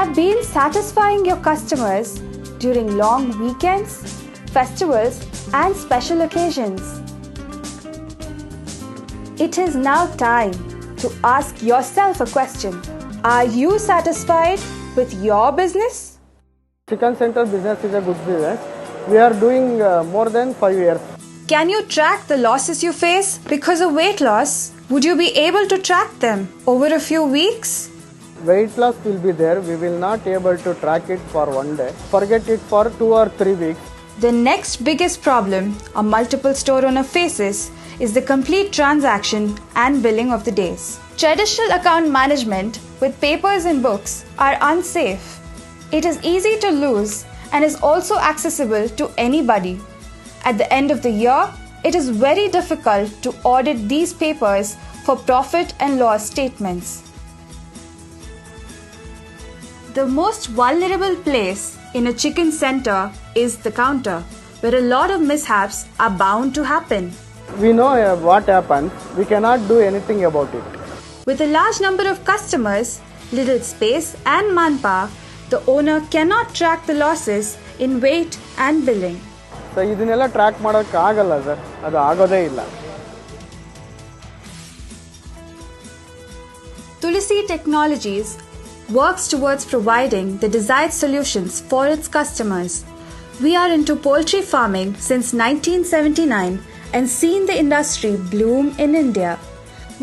have been satisfying your customers during long weekends, festivals, and special occasions. It is now time to ask yourself a question. Are you satisfied with your business? Chicken center business is a good business. We are doing more than 5 years. Can you track the losses you face because of weight loss? Would you be able to track them over a few weeks? Weight loss will be there. We will not able to track it for one day. Forget it for 2 or 3 weeks. The next biggest problem a multiple store owner faces is the complete transaction and billing of the days. Traditional account management with papers and books are unsafe. It is easy to lose and is also accessible to anybody. At the end of the year, it is very difficult to audit these papers for profit and loss statements. The most vulnerable place in a chicken center is the counter, where a lot of mishaps are bound to happen. We know what happened. We cannot do anything about it. With a large number of customers, little space and manpower, the owner cannot track the losses in weight and billing. So ಇದನ್ನೆಲ್ಲ track ಮಾಡೋಕ್ಕೆ ಆಗಲ್ಲ sir, ಅದು ಆಗೋದೇ ಇಲ್ಲ. Tulsi Technologies works towards providing the desired solutions for its customers. We are into poultry farming since 1979 and seen the industry bloom in India.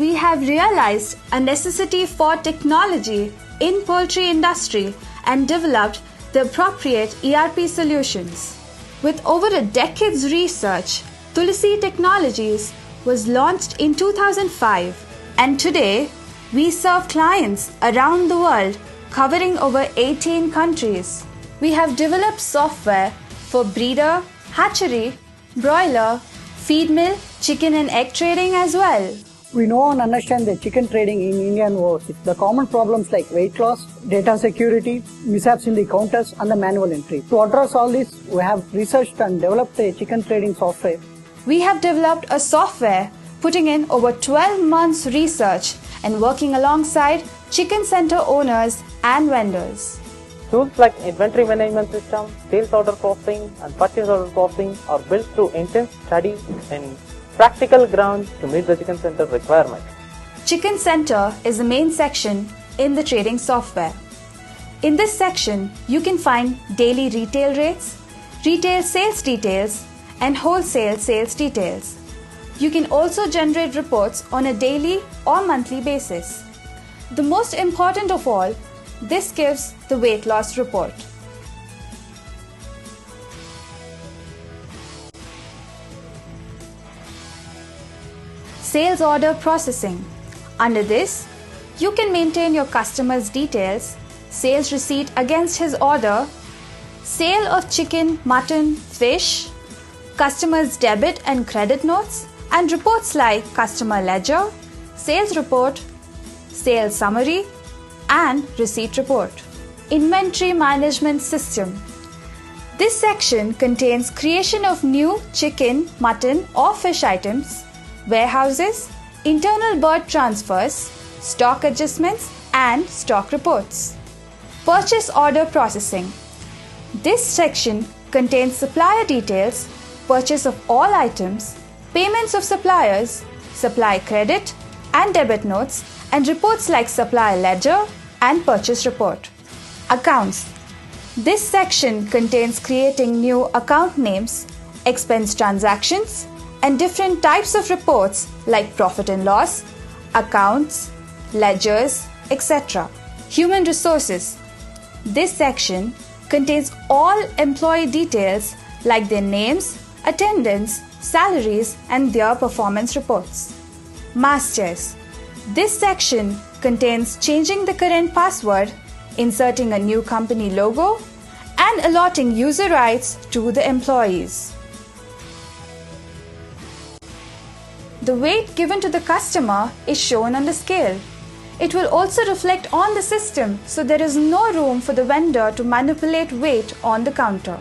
We have realized a necessity for technology in poultry industry and developed the appropriate ERP solutions. With over a decade's research, Tulsi Technologies was launched in 2005 and today we serve clients around the world covering over 18 countries. We have developed software for breeder, hatchery, broiler, feed mill, chicken and egg trading as well. We know and understand that chicken trading in India involves the common problems like weight loss, data security, mishaps in the counters and the manual entry. To address all this, we have researched and developed a chicken trading software. We have developed a software putting in over 12 months research and working alongside chicken center owners and vendors. Tools like inventory management system, sales order processing and purchase order processing are built through intense study and practical ground to meet the chicken center requirement. Chicken Center is the main section in the trading software. In this section, you can find daily retail rates, retail sales details, and wholesale sales details. You can also generate reports on a daily or monthly basis. The most important of all, this gives the weight loss report. Sales order processing. Under this, you can maintain your customer's details, sales receipt against his order, sale of chicken, mutton, fish, customer's debit and credit notes, and reports like customer ledger, sales report, sales summary, and receipt report. Inventory management system. This section contains creation of new chicken, mutton, or fish items, warehouses, internal bird transfers, stock adjustments, and stock reports. Purchase order processing. This section contains supplier details, purchase of all items, payments of suppliers, supply credit and debit notes, and reports like supplier ledger and purchase report. Accounts. This section contains creating new account names, expense transactions, and different types of reports like profit and loss, accounts, ledgers, etc. Human resources. This section contains all employee details like their names, attendance, salaries, and their performance reports. Masters. This section contains changing the current password, inserting a new company logo, and allotting user rights to the employees. The weight given to the customer is shown on the scale. It will also reflect on the system, so there is no room for the vendor to manipulate weight on the counter.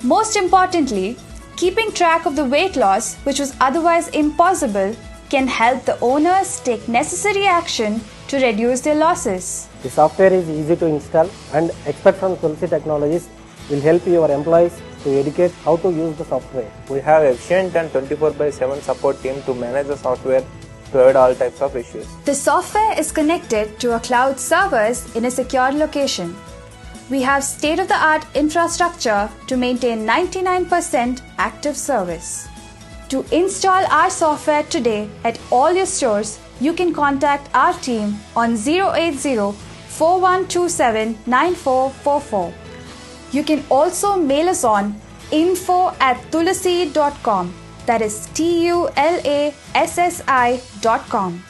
Most importantly, keeping track of the weight loss, which was otherwise impossible, can help the owners take necessary action to reduce their losses. The software is easy to install, and experts from Tulsi Technologies will help your employees to educate how to use the software. We have efficient and 24/7 support team to manage the software to avoid all types of issues. The software is connected to a cloud servers in a secure location. We have state-of-the-art infrastructure to maintain 99% active service. To install our software today at all your stores, you can contact our team on 080-4127-9444. You can also mail us on info@tulasi.com. That is TULASSI.com.